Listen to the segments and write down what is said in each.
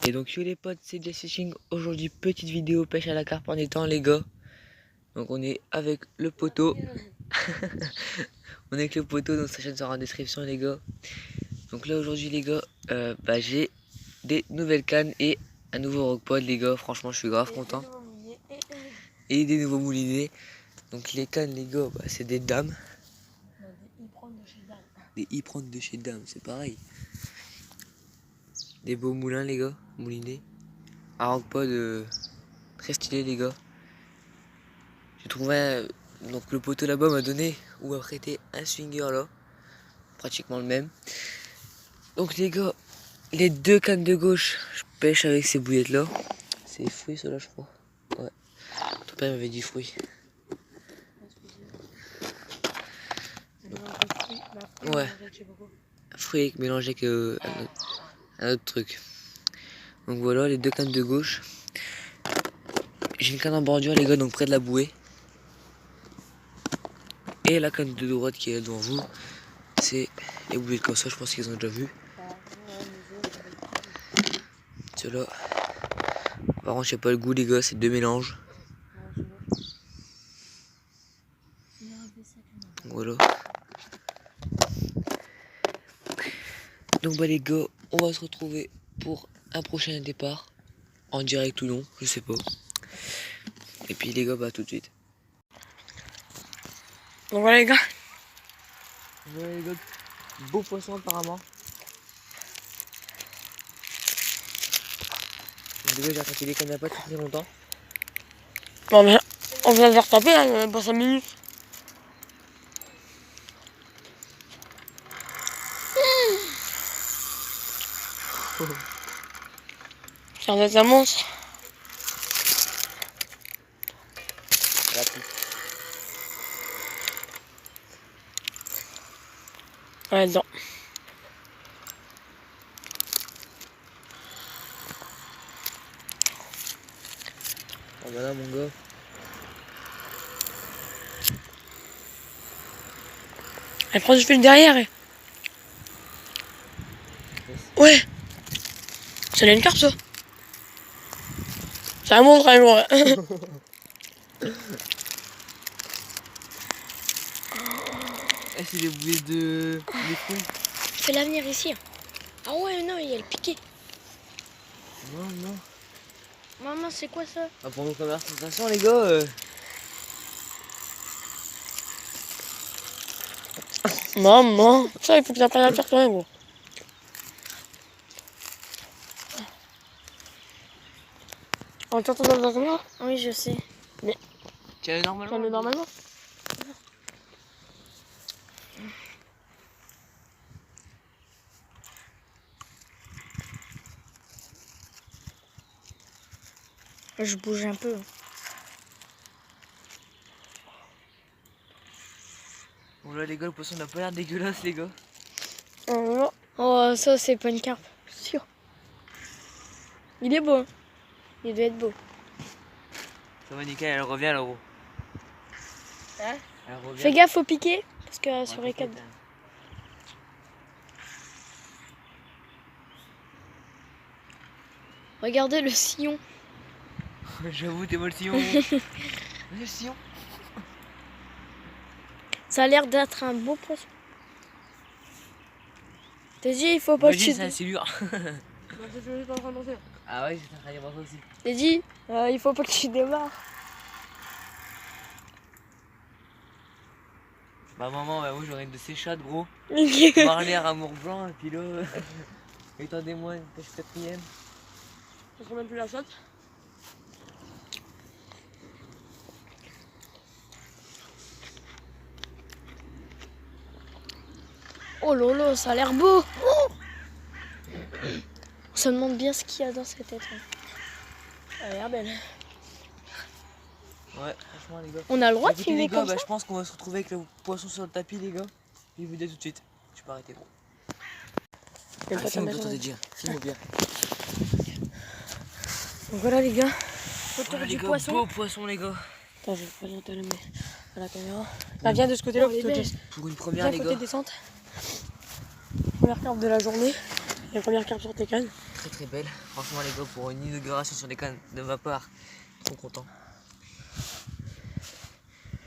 Et donc yo les potes, c'est Jess Fishing. Aujourd'hui petite vidéo pêche à la carpe en étang les gars. Donc on est avec le poteau. On est avec le poteau, donc sa chaîne sera en description les gars. Donc là aujourd'hui les gars, j'ai des nouvelles cannes et un nouveau rockpod les gars. Franchement je suis grave content. Et des nouveaux moulinets. Donc les cannes les gars, c'est des dames. Des e-prendre de chez Dame, c'est pareil. Des beaux moulins les gars, moulinets. Un rockpod très stylé les gars. J'ai trouvé donc le poteau là-bas m'a donné ou m'a prêté un swinger là. Pratiquement le même. Donc les gars, les deux cannes de gauche, je pêche avec ces bouillettes là. C'est fruits ceux-là je crois. Ouais. Ton père m'avait dit fruits. Ouais. Fruits mélangés avec un autre truc. Donc voilà les deux cannes de gauche. J'ai une canne en bordure les gars, donc près de la bouée. Et la canne de droite qui est devant vous, c'est les boulettes comme ça, je pense qu'ils ont déjà vu. Ceux-là, par contre je sais pas le goût les gars, c'est deux mélanges. Voilà. Donc les gars, on va se retrouver pour un prochain départ. En direct ou non, je sais pas. Et puis les gars, tout de suite. Donc voilà les gars. Voilà les gars, beau poisson apparemment. Déjà j'ai attrapé les cannes à pâte très longtemps. Bon, on vient de les retaper hein, pour 5 minutes. Ça va être un monstre. La piste. Ouais, dedans. Oh voilà mon gars. Elle prend du fil derrière. Ouais. Ça a une carpe ça. C'est un monstre un jour. Eh, c'est des bouées de fruits. Fais l'avenir ici. Ah ouais non, il y a le piqué. Non, non. Maman, c'est quoi ça? Ah, pour nos conversations les gars. Maman, ça il faut que tu apprennes à le faire toi-même gros. On t'entend dans la caméra? Oui, je sais. Mais Tiens-le normalement. tiens-le normalement. Je bouge un peu. Bon là les gars, le poisson n'a pas l'air dégueulasse les gars. Oh, ça c'est pas une carpe. Sûr. Il est beau. Hein. Il doit être beau. Ça va nickel, elle revient là-haut. Hein? Elle revient. Fais gaffe au piqué, parce que Ouais, sur les câbles. Regardez le sillon. J'avoue, t'es mal sillon. Le sillon. Ça a l'air d'être un beau poisson. T'as dit, il faut pas que tu... Imagine, c'est un silure. Ah ouais, j'étais en train de voir ça aussi. T'as dit, il faut pas que tu démarres. Bah maman, moi j'aurais une de ces chattes gros. Je Marler, amour blanc, et puis là... Étendez-moi une pêche quatrième. ne trouve même plus la chatte. Oh lolo, ça a l'air beau. Oh, on se demande bien ce qu'il y a dans cette tête. Elle a l'air belle. Ouais, franchement les gars. On a le droit de Écoutez, filmer les gars, comme ça. je pense qu'on va se retrouver avec le poisson sur le tapis les gars. Je vous dis tout de suite. Je peux arrêter gros. Filme-moi de dire. Filme-moi bien. Donc voilà les gars. Autour Voilà, du les gars, poisson. beau poisson les gars. Attends, je vais pas bien te le mettre à la caméra. Là, viens de ce côté-là. Pour une première Viens les côté gars. descente. Première carpe de la journée. Les premières carpes sur tes cannes. Très très belle. Franchement les gars, pour une inauguration sur les cannes de ma part, trop content.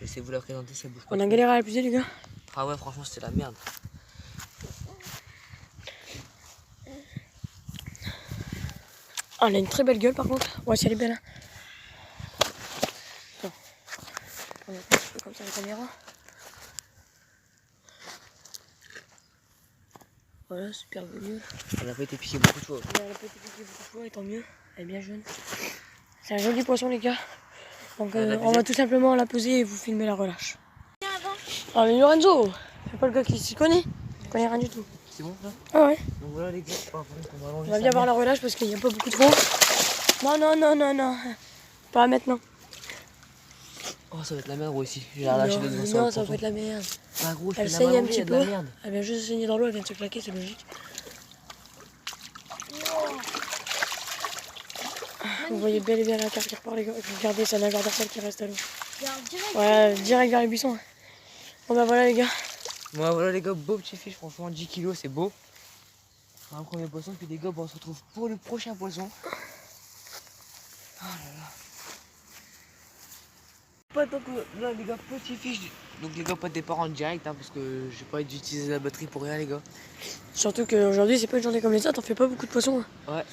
Je vais vous la présenter, ça bouge pas. On a galéré à l'épuiser les gars. Ah ouais, franchement c'était la merde. Ah, elle a une très belle gueule par contre. Ouais, si elle est belle. Hein. Attends. On va faire un petit peu comme ça la caméra. Voilà, super gueule. Elle a pas été piquée beaucoup de fois. Elle a pas été piquée beaucoup de fois et tant mieux. Elle est bien jeune. C'est un joli poisson les gars. Donc on va tout simplement la poser et vous filmer la relâche. Ah mais Lorenzo, c'est pas le gars qui s'y connaît. Il connaît rien du tout. C'est bon ça? Ah ouais. Donc voilà les gars, On va bien voir la relâche parce qu'il n'y a pas beaucoup de fond. Non, non, non, non, non. Pas maintenant. Oh ça va être la merde aussi. J'ai relâché de devant ça. Non, ça va pas être la merde. Bah gros, je Elle fais saigne un petit de la peu. merde. Elle vient juste de saigner dans l'eau, elle vient de se claquer, c'est logique. Vous voyez bel et bien la carte qui repart les gars. Regardez, c'est la garde celle qui reste à l'eau. Ouais, direct vers les buissons. Bon bah voilà les gars. Ouais voilà les gars, beau petit fiche, franchement 10 kilos c'est beau. Un premier poisson, puis les gars, bon, on se retrouve pour le prochain poisson. Oh là là. Pas donc là les gars, petit fiche. Donc les gars, pas de départ en direct hein, parce que j'ai pas d'utiliser la batterie pour rien les gars. Surtout qu'aujourd'hui c'est pas une journée comme les autres, on fait pas beaucoup de poissons. Hein. Ouais.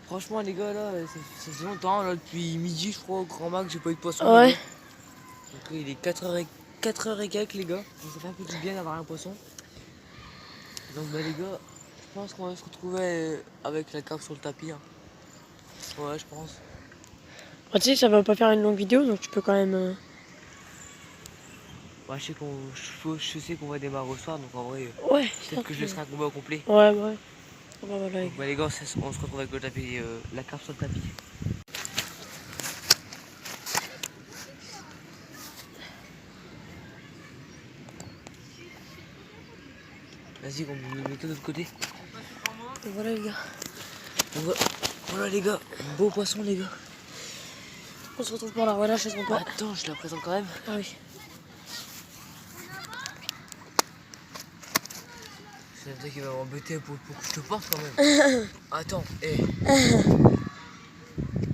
Franchement les gars là, ça fait longtemps là, depuis midi je crois au grand max j'ai pas eu de poisson. Ouais. Donc il est 4h et quelques les gars. Donc ça fait un peu du bien d'avoir un poisson. Donc bah les gars, je pense qu'on va se retrouver avec la carpe sur le tapis. Hein. Ouais je pense. Bah, tu sais, ça va pas faire une longue vidéo donc tu peux quand même. Ouais, je sais qu'on va démarrer au soir donc en vrai Ouais. peut-être que je laisserai un combat au complet. Ouais, ouais. Bah, voilà, Donc, bah les gars, on se retrouve avec le tapis, la carpe sur le tapis. Vas-y, on me met de l'autre côté. Et voilà les gars. Voilà les gars, beau poisson les gars. On se retrouve pour la relâche, elles sont pas. Attends, je la présente quand même. Ah oui. C'est un truc qui va m'embêter pour que je te porte quand même. Attends, hé.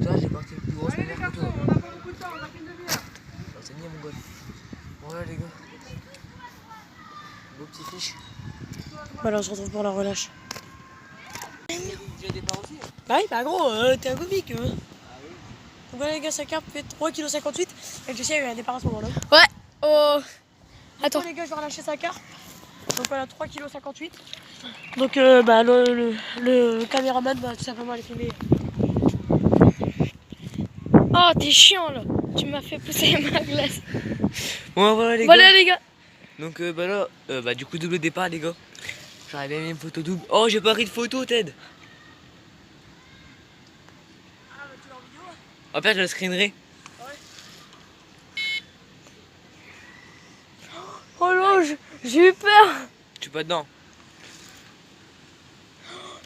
Toi, j'ai parti le plus gros spinner que toi. On n'a pas beaucoup de temps, on a qu'une demi-heure. C'est niais mon gars. Voilà les gars. Beau petit fiche. Voilà, on se retrouve pour la relâche. Tu as des parts aussi? Bah oui, bah gros, t'es un comique. Hein. Donc voilà les gars, sa carpe fait 3,58 kg. Et Jessie a eu un départ à ce moment-là. Ouais, oh. Attends les gars, je vais relâcher sa carpe. Donc voilà, 3,58 kg. Donc bah, le caméraman va tout simplement aller filmer. Oh, t'es chiant là. Tu m'as fait pousser ma glace. Bon voilà les Voilà gars. les gars. Donc bah là, bah du coup double départ les gars. J'aurais bien mis une photo double. Oh j'ai pas pris de photo Ted. En fait je la screenerai. Oh là, j'ai eu peur. Tu es pas dedans.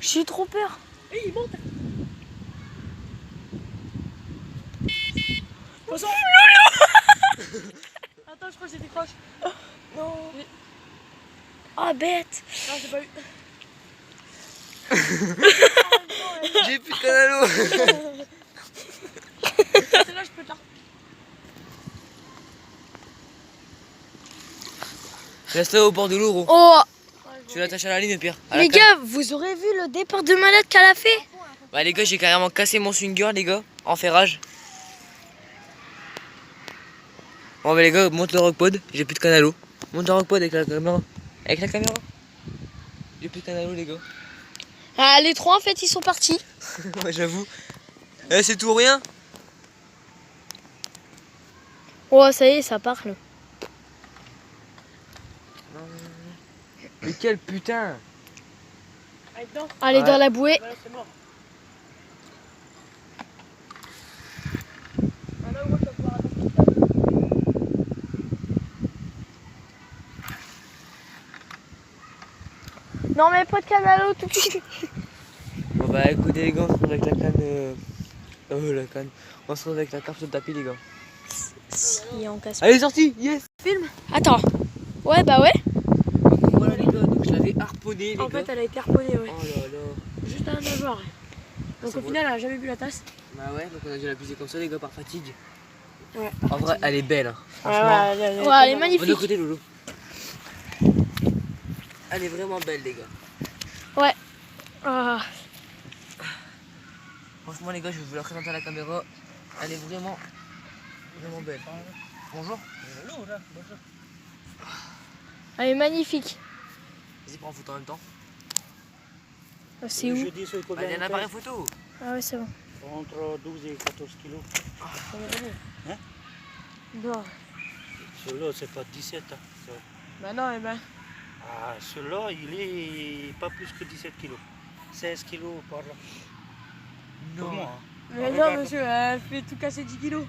J'ai trop peur. Et il monte. Poisson. Attends, je crois que j'ai décroché. Non. Ah, bête. Non, j'ai pas eu. J'ai plus de canal à l'eau. Celle-là, je peux te la. Reste au bord de l'eau gros. Oh. Tu l'attaches à la ligne pire. Les gars, vous aurez vu le départ de malade qu'elle a fait? Bah les gars, j'ai carrément cassé mon swinger les gars, en ferrage. Bon bah les gars, monte le rockpod, j'ai plus de canalo. Monte le rockpod avec la caméra. Avec la caméra. J'ai plus de canalo les gars. Ah, les trois en fait, ils sont partis. Ouais j'avoue. Eh c'est tout ou rien. Oh, ça y est, ça parle. Mais quel putain. Allez, Ouais. dans la bouée. Non, mais pas de canalo tout de suite. Bon bah écoutez les gars, on se retrouve avec la canne. La canne. On se retrouve avec la carpe sur le tapis les gars. Si on casse. Allez sorti, yes. Film. Attends. Ouais, bah ouais. Voilà les gars, donc je l'avais harponné les En gars. fait, elle a été harponnée, ouais. Oh là là. Ça n'a rien à voir. Donc au final, elle a jamais bu la tasse. Bah ouais, donc on a dû la puiser comme ça les gars par fatigue. Ouais. En vrai, elle est belle. Hein. Ouais, Franchement. elle est magnifique. De côté, Loulou. Elle est vraiment belle, les gars. Ouais. Ah. Franchement, les gars, je vais vous la présenter à la caméra. Elle est vraiment belle. Bonjour. Elle est magnifique. Vas-y, prends en photo en même temps. C'est où? Bah, il y a un appareil photo. Ah ouais, c'est bon. Entre 12 et 14 kilos. Hein? Bon. Celui-là, c'est pas 17. Hein. Bah non, eh ben. Ah, celui-là, il est pas plus que 17 kilos. 16 kilos par là. Pour moi. Hein. Mais non, monsieur, elle fait tout casser 10 kilos.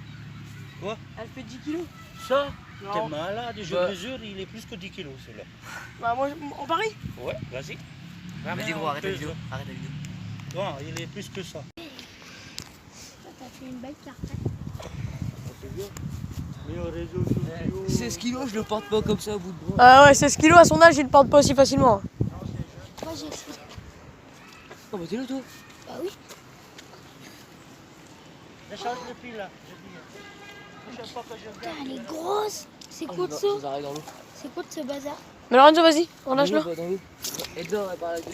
Quoi? Elle fait 10 kilos. Ça? Non. T'es malade, je Bah. mesure, il est plus que 10 kilos celui-là. Bah moi, on parie. Ouais, vas-y. Vas-y, gros, arrête la vidéo. Arrête la vidéo. Bon, il est plus que ça. T'as fait une belle carte. C'est bien. Mais aux réseaux sociaux. 16 kilos, je le porte pas comme ça au bout de bras. Ah ouais, 16 kilos à son âge, il ne porte pas aussi facilement. Moi j'ai fait. Oh, bah t'es là, toi. Bah oui. Je change le fil là. Je sais pas que je Putain, regarde. elle est grosse. C'est Oh, quoi de je ça? vous arrête dans l'eau. C'est quoi de ce bazar? Mais Lorenzo, vas-y, relâche-le. Dans l'eau. Aide-la, elle parle à lui.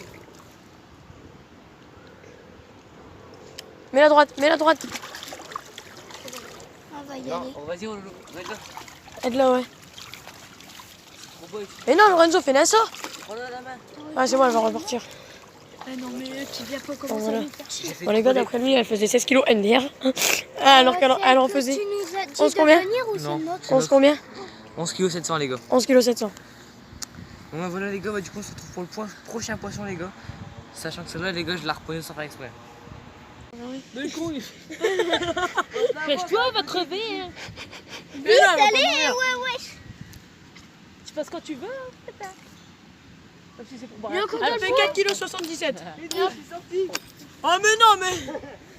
Mets-la à droite, mets-la à droite. On va y Non, aller. oh, vas-y, oh, Loulou. Aide-la. Aide-la, ouais. Trop beau ici. Mais non, Lorenzo, fais-la ça. Prends-la la main. Ah, c'est bon, elle va repartir. Ah non, mais tu viens pas commencer voilà. à nous faire chier. Bon, les gars, d'après lui, elle faisait 16 kilos NDR. Alors qu'elle elle en faisait. Tu nous as dit 11 de combien? venir ou Non. c'est notre? 11 combien? 11 kg 700, les gars. 11 kg 700. Bon, bah voilà, les gars, bah, du coup, on se retrouve pour le prochain poisson, les gars. Sachant que celle-là, les gars, je la reprenais sans faire exprès. Mais con, il Cache-toi, elle va crever. Hein. Vite, allez, Tu passes quand tu veux. Hein, putain. Comme si c'est pour boire. Mais encore Elle fait 4 kg 77. Oh, mais non, mais.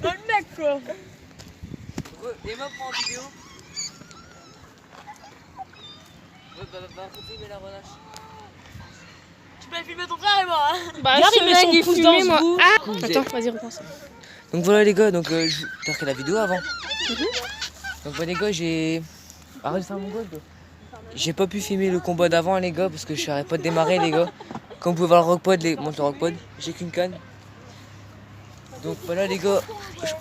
Oh, le mec, quoi. Emma prend en vidéo. Ouais, bah, mais la relâche. Tu peux filmer ton frère et moi, hein. Bah, Regarde, ce il met mec, son il pouce fume, dans ce moi. bout. Ah, Attends, vas-y, recommence. Donc voilà, les gars, donc t'as fait la vidéo avant. Donc, bah, les gars, j'ai. Arrête de faire mon gold. J'ai pas pu filmer le combat d'avant, les gars, parce que je savais pas de démarrer, les gars. Comme vous pouvez voir le rockpod, monte le rockpod, j'ai qu'une canne. Donc voilà, les gars,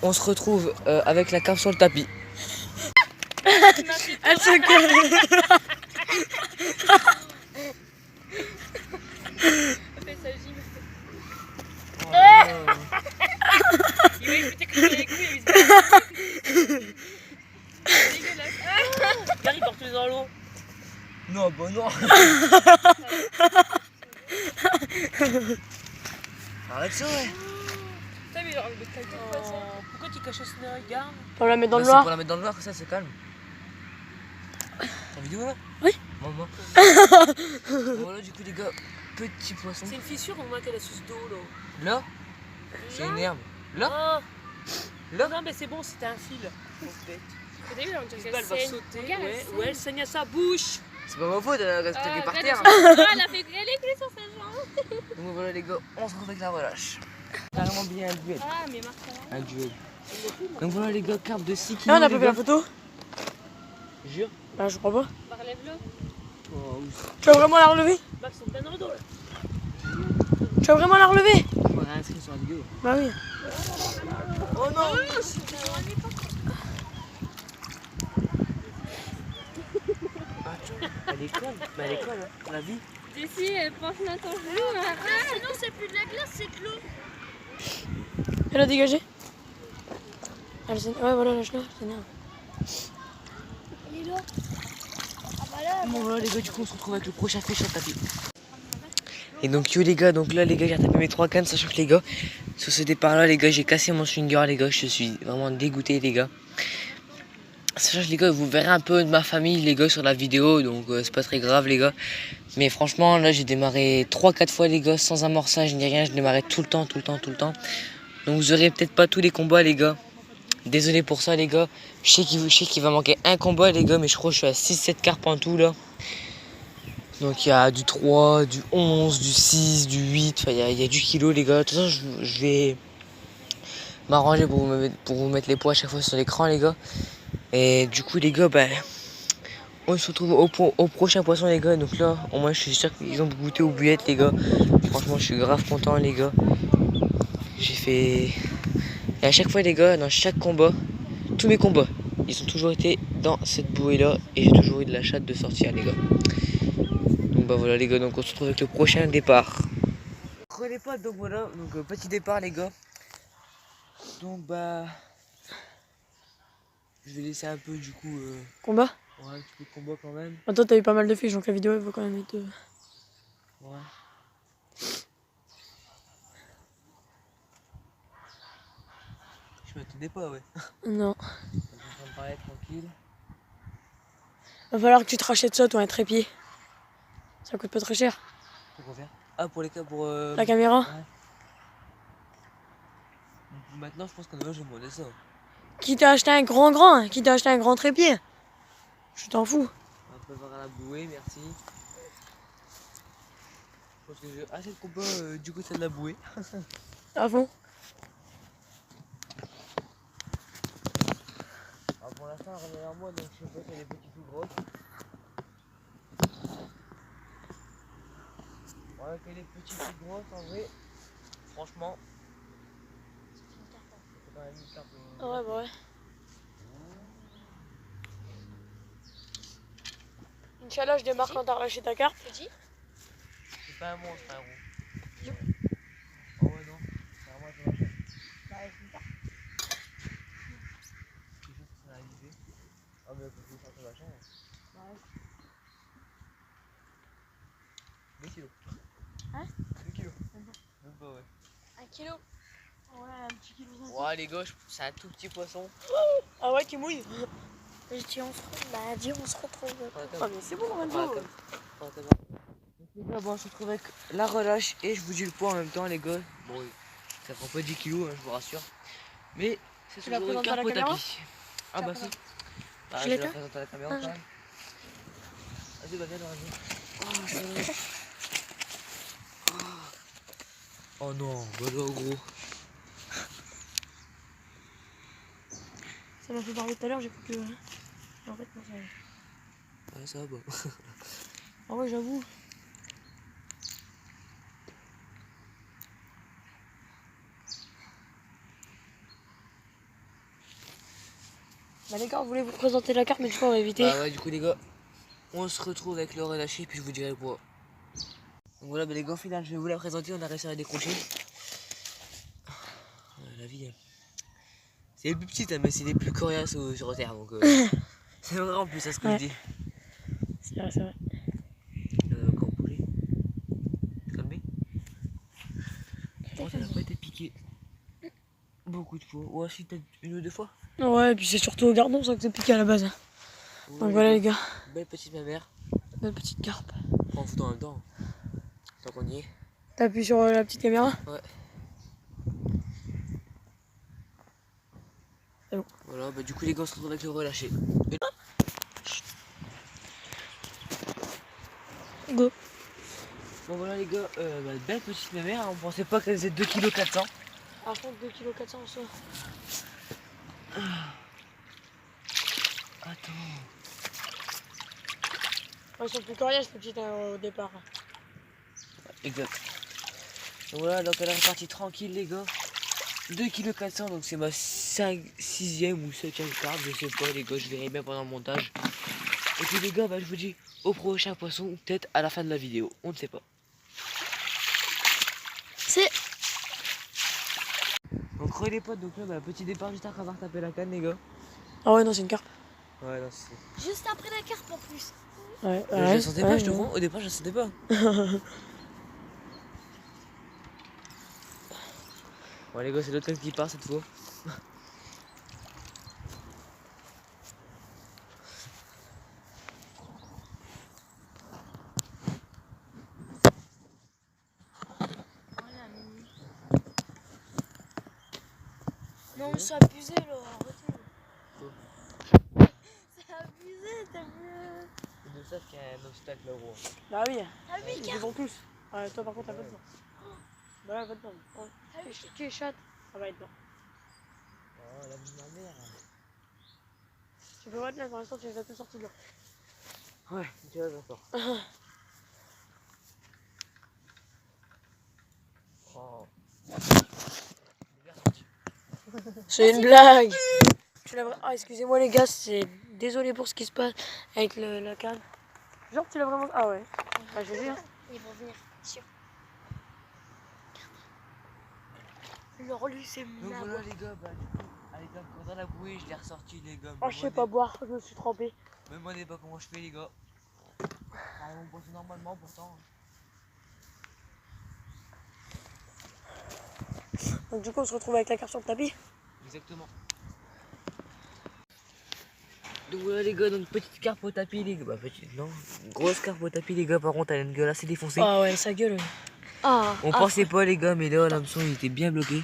on se retrouve avec la carpe sur le tapis. Elle se calme. Il va écouter comme les couilles. Regarde, il porte dans l'eau. Non, bah non. Arrête ça, ouais. Pourquoi tu caches ce regard? On va la mettre dans Bah, le c'est noir. pour la mettre dans le noir, ça, c'est calme. T'as vidéo là? Oui. Maman. Voilà, du coup, les gars, petit poisson. C'est une fissure, on voit qu'elle a sous d'eau là. Là, c'est une herbe. Là, Ah. Là. Non, mais c'est bon, c'était un fil. Bête. T'as vu, on dirait Elle va saigne. sauter. Regarde, elle Ouais, saigne. ouais, elle saigne à sa bouche. c'est pas ma faute, elle a resté par terre. Ah, elle a fait grêler sur sa jambe. Donc voilà, les gars, on se retrouve avec la relâche. Carrément bien un duel. Ah, mais Marc, Un duel. Donc voilà, les gars, carpe de 6 kg. Ah, on a pas fait la photo? Jure. Ah, je crois pas. relève-le. Oh, oui. Tu vas vraiment la relever? Max, on te donne dans le dos là. Tu vas vraiment la relever? On a inscrit sur la vidéo. Bah oui. Oh non. Elle est conne, mais elle est conne, hein. On l'a vu. D'ici, elle penche dans ton genou. Sinon, c'est plus de la glace, c'est de l'eau. Elle a dégagé. Elle s'énerve. Ouais, voilà, lâche-la. Elle s'énerve. Elle est là. Ah bah là. Bon voilà les gars, du coup on se retrouve avec le prochain fiche sur le tapis. Et donc yo les gars, donc là les gars j'ai tapé mes 3 cannes, sachant que les gars, sur ce départ là les gars j'ai cassé mon swinger les gars, je suis vraiment dégoûté les gars. Sachant que les gars vous verrez un peu de ma famille les gars sur la vidéo, donc c'est pas très grave les gars. Mais franchement là j'ai démarré 3-4 fois les gars sans amorçage ni rien, je démarrais tout le temps. Donc vous aurez peut-être pas tous les combats les gars. Désolé pour ça les gars, je sais qu'il va manquer un combat les gars, mais je crois que je suis à 6-7 carpes en tout là. Donc il y a du 3, du 11, du 6, du 8, enfin il y a du kilo les gars. De toute façon je vais m'arranger pour vous mettre les poids à chaque fois sur l'écran les gars. Et du coup les gars, bah, on se retrouve au prochain poisson les gars. Donc là au moins je suis sûr qu'ils ont goûté aux bouillettes les gars. Franchement je suis grave content les gars. J'ai fait... Et à chaque fois les gars, dans chaque combat, tous mes combats, ils ont toujours été dans cette bouée là. Et j'ai toujours eu de la chatte de sortir les gars. Donc bah voilà les gars, donc on se retrouve avec le prochain départ. Prenez pas, donc voilà, donc petit départ les gars. Donc bah... Je vais laisser un peu du coup... Combat. Ouais, un petit peu de combat quand même. Toi, t'as eu pas mal de fiches, donc la vidéo, elle vaut quand même être... Ouais. Je m'attendais pas, ouais. Non. On est en train de parler tranquille. Va falloir que tu te rachètes ça, toi, un trépied. Ça coûte pas très cher. Pour faire. Ah, pour les cas, pour... La caméra. Ouais. Maintenant, je pense qu'en je vais demander ça. Qui t'a acheté un grand, qui t'a acheté un grand trépied. Je t'en fous. On peut voir à la bouée, merci. Je pense que j'ai assez de combat du côté de la bouée. À fond. Alors pour l'instant, elle revient vers moi, donc je sais pas si elle est petite ou grosse. Ouais, qu'elle est petite ou grosse, en vrai, franchement, c'est quand même une carte. Ouais, bah ouais. Inch'Allah, je démarre quand t'as relâché ta carte. C'est pas un monstre, un roux. Oh ouais, non, c'est vraiment un peu quelque chose qui serait arrivé. Ah, mais faut que je fasse un machin. Ouais. 2 kilos. Hein? 2 kilos. Même pas, ouais. 1 kilo. Ouais, un petit kilo. Ouais, les gars, c'est un tout petit poisson. Ah ouais, qui mouille. Je dis on se retrouve. Ah mais c'est bon, Voilà, Renzo. donc les gars, bon, on se retrouve avec la relâche et je vous dis le poids en même temps les gars. Bon, ça prend pas 10 kilos, hein, je vous rassure. Mais c'est Tu la toujours une présentes à la carpe au caméra? tapis. Ah bah si. Ah, Je je l'ai vais la fait. présenter à la caméra quand même. Vas-y, bah viens, vas-y. Oh non, bah là gros. Ça m'a fait parler tout à l'heure, j'ai cru que... En fait, non, ça va. Ouais, ça va bah. Ah ouais, j'avoue. Bah les gars, on voulait vous présenter la carte, mais du coup on va éviter. Bah ouais, du coup les gars, on se retrouve avec le relâché puis je vous dirai le poids. Donc voilà, bah les gars, au final, je vais vous la présenter, on a réussi à la décrocher. La vie, c'est les plus petites, hein, mais c'est les plus coriaces sur Terre, donc c'est vrai en plus, c'est ce que je dis. C'est vrai, c'est vrai. Quand on bougeait, calmé. Je pense qu'elle n'a pas été piquée beaucoup de fois. Ouais, si, peut-être une ou deux fois. Ouais, et puis c'est surtout au gardon ça que c'est piqué à la base. Ouais, Donc voilà les gars, belle petite mamère. notre petite carpe. On fout en même temps. Tant qu'on y est. T'appuies sur la petite caméra? Ouais. C'est bon. Voilà, bah du coup les gars, on se retrouve avec le relâché. Go. Bon voilà les gars, belle petite mamère, hein, on pensait pas qu'elle faisait 2,4 kg. Par contre 2,4 kg en soi. Attends. Ouais, ils sont plus coriaces les petites au départ. Exact. Donc voilà, donc elle est repartie tranquille les gars. 2,4 kg, donc c'est ma 6e ou 7e carte, je sais pas les gars, je verrai bien pendant le montage. Et puis les gars, bah, je vous dis au prochain poisson ou peut-être à la fin de la vidéo, on ne sait pas. C'est... Donc re les potes, donc là, bah, petit départ juste après avoir tapé la canne les gars. Ah ouais non c'est une carpe. Ouais, non, c'est... Juste après la carte en plus. Ouais, Je la sentais pas, je te prends, au départ je la sentais pas. Bon les gars, c'est l'autre qui part cette fois. Non mais c'est abusé là, arrêtez. C'est abusé, t'as vu. de ça qu'il y a un obstacle gros. Bah oui, Ah oui, ils vont tous. Ouais, toi par contre, t'as pas de temps. Bah là, pas de temps. Ouais. Tu es chatte. Ça va être non. Oh la vie de ma mère. Tu peux pas te mettre pour l'instant, tu les as tous sortis de là. Ouais, tu vois, j'entends. Oh. C'est une blague. Ah, excusez-moi les gars, c'est désolé pour ce qui se passe avec la canne. Genre tu l'as vraiment... Ah ouais. Bah j'ai vu hein. Ils vont venir, sûr. Alors lui c'est Donc voilà les gars, bah du coup, allez gars, dans la bouée, je l'ai ressorti les gars. Oh je sais pas boire, je me suis trempé. Même moi, je sais pas comment je fais les gars. On boit normalement pourtant. Donc du coup on se retrouve avec la carte sur le tapis. Exactement. Donc voilà les gars, donc petite carpe au tapis les gars. Bah petite non, grosse carpe au tapis les gars, par contre elle a une gueule assez défoncée. Ah ouais, sa gueule. On pensait pas les gars, mais là l'hameçon il était bien bloqué.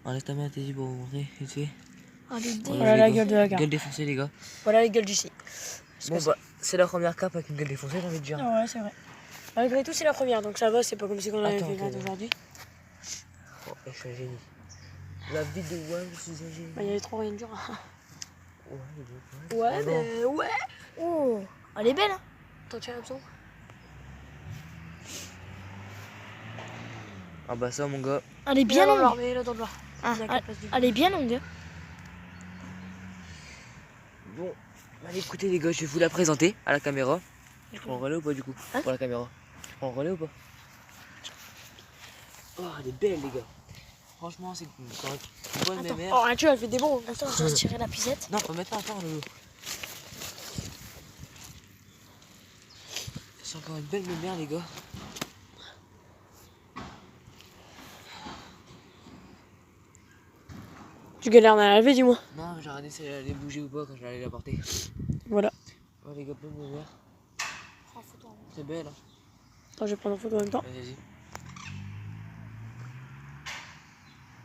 Enlève ta main, t'es dit pour vous montrer, vite fait. Voilà la gueule de la carte. Gueule défoncée les gars. Voilà les gueules d'ici. Bon bah c'est la première carpe avec une gueule défoncée, j'ai envie de dire. Ah ouais c'est vrai. Malgré tout c'est la première, donc ça va, c'est pas comme si on avait Attends, fait 20 attends. aujourd'hui. Oh, je suis un génie. La vie de Wam, je suis un génie. Bah il y avait trop rien de dur. Ouais, Ouais Oh, non. mais ouais. Oh, elle est belle, hein. T'en tiens l'hameçon. Ah bah ça mon gars. Elle est bien dans le noir, longue. mais là dans le noir. Ah, Il y a qu'à passer du- elle est bien longue. Hein. Bon, allez écoutez les gars, je vais vous la présenter à la caméra. Je prends le relais ou pas du coup Hein pour la caméra. Je prends le relais ou pas? Oh, elle est belle les gars. Franchement, c'est une bonne Attends. mémère. Oh tu vois, elle fait des bons. Attends, je dois tirer la pisette. Non, pas maintenant, attends le. C'est encore une belle mémère les gars. Tu galères à la lever, dis-moi. Non, j'ai regardé si elle allait bouger ou pas quand j'allais la porter. Voilà. Oh les gars, belle mémère. Prends photo en moi. C'est belle. Hein. Attends, je vais prendre une photo en même temps. Vas-y.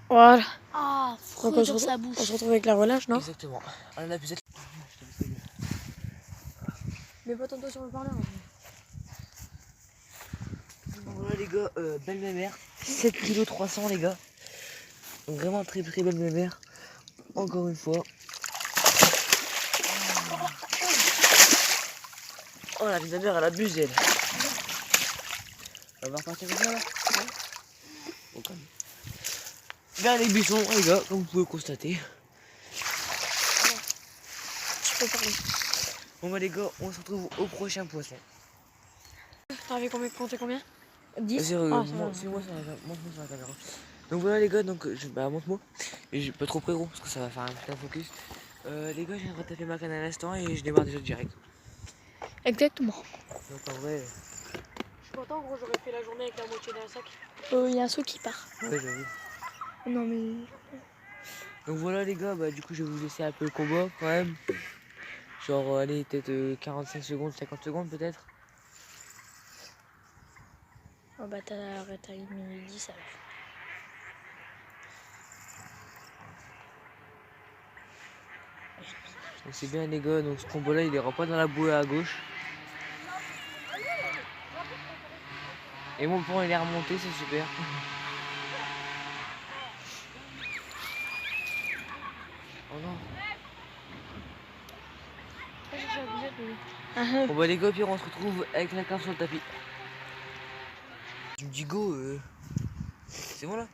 Voilà. Ah, Donc fruit dans sa bouche. on se retrouve avec la relâche, non? Exactement. Allez la pisette. Mais pas tantôt sur le parleur. Voilà les gars, belle mémère. 7 kg 300 les gars. Donc vraiment très très belle mémère. Encore une fois. Oh la vie de ma mère, elle abuse elle. Elle va repartir comme ça là. Bon, quand même. Vers les buissons les gars, comme vous pouvez le constater. Tu peux parler. Bon bah les gars, on se retrouve au prochain poisson. T'avais compté combien? 10. Ah, ça va. Suis-moi sur la caméra. Donc voilà les gars, donc bah montre-moi. Et j'ai pas trop près gros parce que ça va faire un putain de focus. Les gars, je viens de taper ma canne à l'instant et je démarre déjà direct. Exactement. Donc en vrai, Je suis content, gros, j'aurais fait la journée avec la moitié d'un sac. Il y a un saut qui part. ouais j'avoue. Non, mais. Donc voilà les gars, bah du coup je vais vous laisser un peu le combat quand même. Genre allez peut-être 45 secondes, 50 secondes peut-être. Oh, bah, t'as 1 minute 10 alors. Donc c'est bien les gars, donc ce combat là il ira pas dans la bouée à gauche. Et mon pont il est remonté, c'est super. Oh non. Bon bah les gars, puis on se retrouve avec la carte sur le tapis. Tu me dis go, c'est moi là?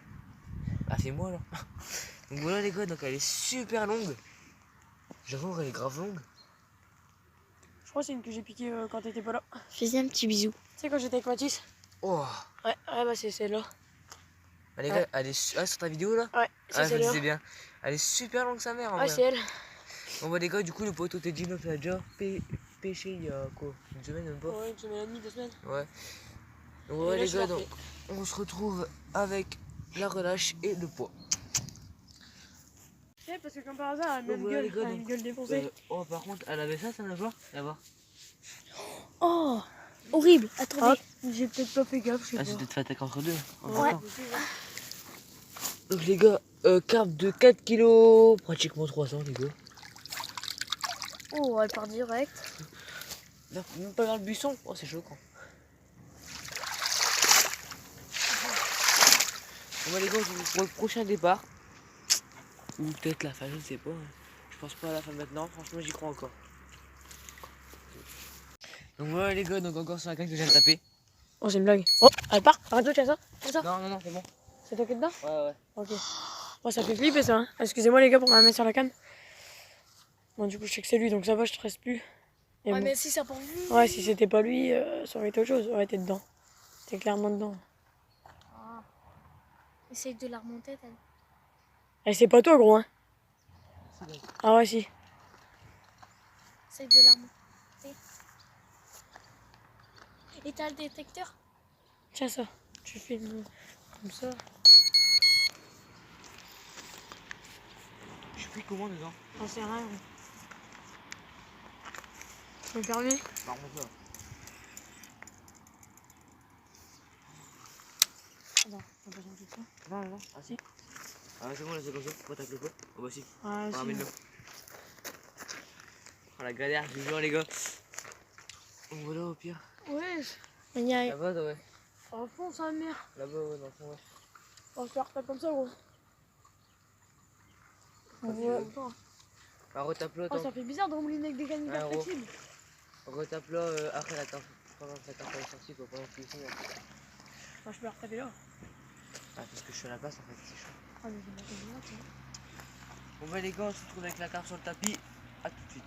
Ah c'est moi là. Donc voilà les gars, donc elle est super longue. J'avoue elle est grave longue. Je crois que c'est une que j'ai piquée quand t'étais pas là. Fais-y un petit bisou. Tu sais, quand j'étais avec Mathis. Oh Ouais, bah c'est celle-là. bah, les gars, elle est sur ta vidéo là? Ouais, c'est Ah je me celle-là. disais bien. Elle est super longue sa mère en Ouais, vrai. c'est elle. Bon bah les gars, du coup le poteau Teddy a déjà pêché il y a quoi? Une semaine même pas? Ouais, une semaine et demie, 2 semaines. Ouais. Donc Et ouais là, les je gars, l'ai donc on se retrouve avec la relâche et le poids. Tu sais, parce que comme par hasard, elle a Donc même voilà, gueule, les gars, elle a une gueule défoncée. Oh par contre elle avait ça nageoire? Là-bas. Oh, horrible. Ah, Attendez. j'ai peut-être pas fait gaffe, je sais Ah pas. c'est peut-être fait attaquer entre deux. Ouais. Donc les gars, carpe de 4 kg, pratiquement 300 les gars. Oh, elle part direct. Non, même pas vers le buisson. Oh, c'est choquant. Bon bah les gars, on se retrouve pour le prochain départ. Ou peut-être la fin, je ne sais pas. Je pense pas à la fin maintenant, franchement j'y crois encore. Donc voilà les gars, donc encore sur la canne que je viens de taper. Oh, c'est une blague. Oh, elle part. Arrête-toi, tiens ça. Tiens ça. Non, c'est bon. C'est toi qui es dedans? Ouais. Ok. Oh, ça fait flipper ça. Hein. Excusez-moi les gars pour ma main sur la canne. Bon, du coup, je sais que c'est lui, donc ça va, je stresse plus. Et Ouais, bon. mais si ça pour lui. Ouais, si c'était pas lui, ça aurait été autre chose. Ouais, t'es dedans. T'es clairement dedans. Ah. Essaye de la remonter, t'as. Et c'est pas toi, gros, hein. Ah ouais, si. Essaye de la remonter. Et t'as le détecteur? Tiens ça. Tu filmes comme ça. Je suis pris comment dedans? Ah, c'est rien. Le permis? Par contre là. Attends, on peut changer ça. Non. Ah si. Ah c'est bon là, c'est comme ça. Pourquoi t'as le pot? Oh bah si. Ah, si. Ramène-le. Oh la galère, je vous jure les gars. Donc voilà au pire. Ouais. Là-bas, ouais. À fond, sa mère. Là-bas, ouais, dans le fond, ouais. On va se faire taper comme ça, gros. On tu voit veux. pas. Bah retape-le, Oh, ça fait bizarre de remouler avec des cannes Un euro. perfectibles. Retape-le après la carte. Pendant que ta carte est sortie, quoi. Pendant que tu es ici. Enfin, je peux la retaper là. Ah, parce que je suis à la place en fait, c'est chaud. Ah, mais je vais mettre là, tiens. Bon bah les gars, on se retrouve avec la carte sur le tapis. A tout de suite.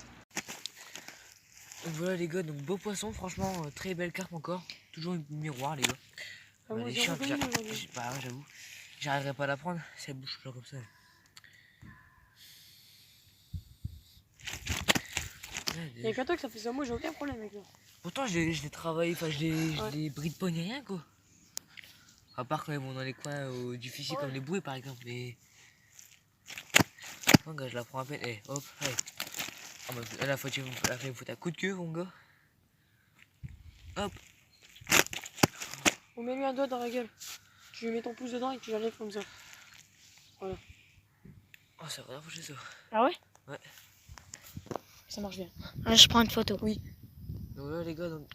Donc voilà les gars, donc beau poisson, franchement, très belle carpe encore. Toujours une miroir les gars. Ah, moi, Elle est j'ai chiante, reconnu aujourd'hui. bah ouais, j'avoue. J'arriverai pas à la prendre, si elle bouge toujours comme ça. Il y a qu'à toi que ça fait ça, moi j'ai aucun problème avec ça. Pourtant je l'ai travaillé, enfin je l'ai bride pas ni rien quoi. À part quand ils vont dans les coins difficiles comme les bouées par exemple, mais... Non gars, je la prends à peine, eh hop, allez. Ah bah la fois il me faut un coup de queue mon gars. Hop. On met lui un doigt dans la gueule. Tu lui mets ton pouce dedans et tu l'enlèves comme ça. Voilà. Oh ça va rapprocher ça. Ah ouais? Ouais. Ça marche bien. Ah, je prends une photo. Oui. Donc là les gars, donc...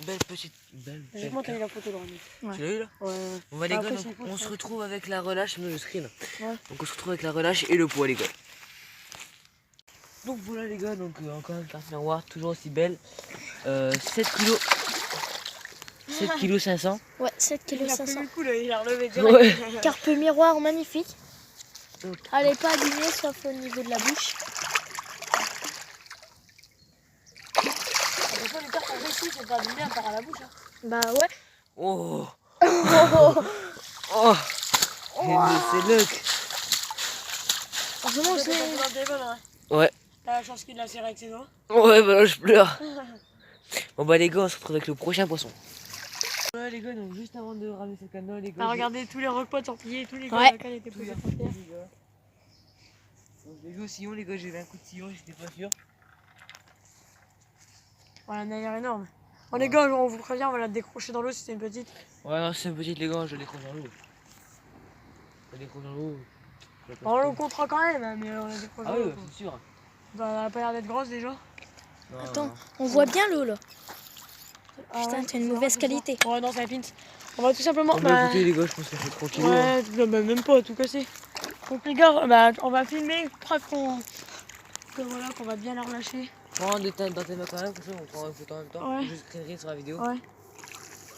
Belle petite... Belle J'ai monté la photo, Laurent. Tu l'as eu là? Ouais. On va les Après, gars, c'est donc, faux, on ça. se retrouve avec la relâche, mais le screen. Ouais. Donc on se retrouve avec la relâche et le poids les gars. Donc voilà les gars, donc encore une carte miroir, toujours aussi belle. 7 kilos. 7 kg 500. Ouais, 7 kg Il a 500. pris le coup là, il a relevé direct. Ouais. Carpe miroir magnifique. Donc. Elle est pas abîmée sauf au niveau de la bouche. Des fois, les cartes en récit, c'est pas abîmé à part à la bouche. Hein. Bah ouais. Oh. Oh. C'est Luck. En ce moment, C'est c'est. dans le téléphone, hein. Ouais. T'as la chance qu'il l'a serré avec ses doigts. Ouais, bah là je pleure. Bon bah les gars, on se retrouve avec le prochain poisson. Ouais les gars, donc juste avant de ramener ce canot, les gars. Ah, regardez, tous les repas sont pliés, tous les gars, Ouais. la canne était Tout posée les par terre. gars. Donc j'ai vu au sillon les gars, j'ai vu un coup de sillon, j'étais pas sûr. Voilà, elle a l'air énorme. Bon, les gars, on vous prévient, on va la décrocher dans l'eau si c'est une petite. Ouais non, c'est une petite les gars, je décroche dans l'eau. Je décroche dans l'eau. On le comptera quand même, hein, mais on la décroche Ah dans oui, l'eau. c'est sûr. Bah, elle a pas l'air d'être grosse déjà. Non, Attends, non. on voit bien l'eau là. Ah, Putain, ouais, t'as une ça va, mauvaise c'est qualité. ça. Ouais, non, c'est un pint. On va tout simplement. On va écouter les gars, je pense qu'elle fait 3 kilos. Hein. Ouais, bah, même pas, tout cassé. Donc les gars, bah, on va filmer, preuve qu'on va bien la relâcher. Prends des teintes dans tes mains quand même, comme ça on prend une photo en même temps. Ouais. Je screenerai sur la vidéo. Ouais.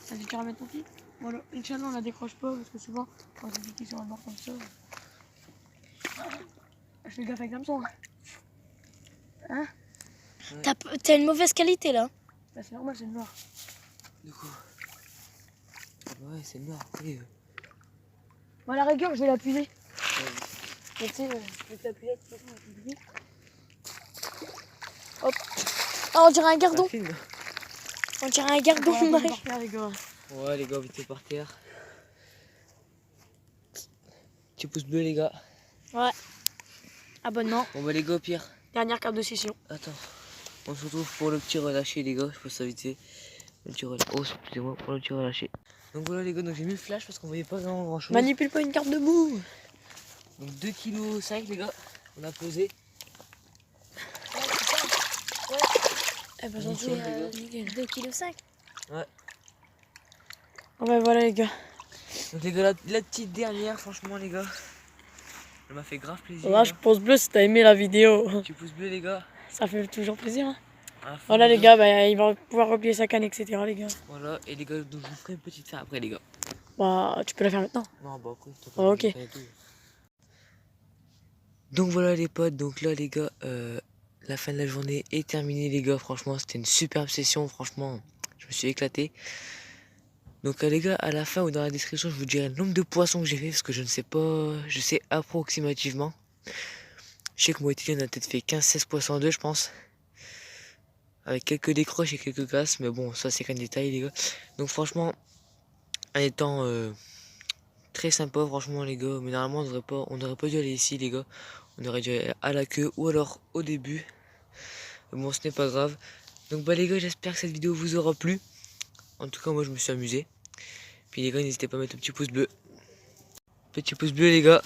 Vas-y, tu ramènes ton pied. Voilà, Inch'Allah, on la décroche pas parce que souvent, quand c'est piqué sur un bord comme ça. Je fais gaffe avec l'hameçon. Hein? T'as une mauvaise qualité là. Bah, c'est normal, c'est le noir. Du coup. Ouais, c'est noir. Allez, Bon, à la rigueur, je vais l'appuyer. Mais tu sais, je vais t'appuyer, de toute façon, on va t'appuyer. Hop. Ah, on dirait un gardon. ça filme. On dirait un gardon. On va Mike. par terre, les gars. Ouais les gars, vite fait par terre. Petit pouce bleu les gars. Ouais. Abonnement. Bon bah les gars, au pire. Dernière carte de session. Attends. On se retrouve pour le petit relâché les gars, je peux ça vite fait. Le petit relâché. Oh excusez-moi, pour le petit relâché. Donc voilà les gars, donc j'ai mis le flash parce qu'on voyait pas vraiment grand chose. Manipule pas une carte debout. Donc 2,5 kg les gars, on a pesé. Eh ben, Nickel, nickel. 2,5 kg. Ah ouais, voilà les gars. Donc les gars, la petite dernière, franchement les gars. Elle m'a fait grave plaisir. Lâche pouce bleu si t'as aimé la vidéo. Petit pouce bleu les gars. Ça fait toujours plaisir. Hein. À fond, Voilà les gars, bah, il va pouvoir replier sa canne, etc. les gars. Voilà, et les gars, donc je vous ferai une petite fin après les gars. Bah, tu peux la faire maintenant. Non, bah après, je te Ah, ok. ferai tout. Donc voilà les potes, donc là les gars, la fin de la journée est terminée les gars. Franchement, c'était une superbe session, franchement, je me suis éclaté. Donc les gars, à la fin ou dans la description, je vous dirai le nombre de poissons que j'ai fait parce que je ne sais pas, je sais approximativement. Je sais que moi et Tilly, on a peut-être fait 15-16 poissons en deux, je pense. Avec quelques décroches et quelques casses, mais bon, ça c'est qu'un détail les gars. Donc franchement, un étang très sympa franchement les gars, mais normalement on n'aurait pas dû aller ici les gars. On aurait dû aller à la queue ou alors au début. Mais bon, ce n'est pas grave. Donc bah les gars, j'espère que cette vidéo vous aura plu. En tout cas, moi je me suis amusé. Puis les gars, n'hésitez pas à mettre un petit pouce bleu. Petit pouce bleu les gars.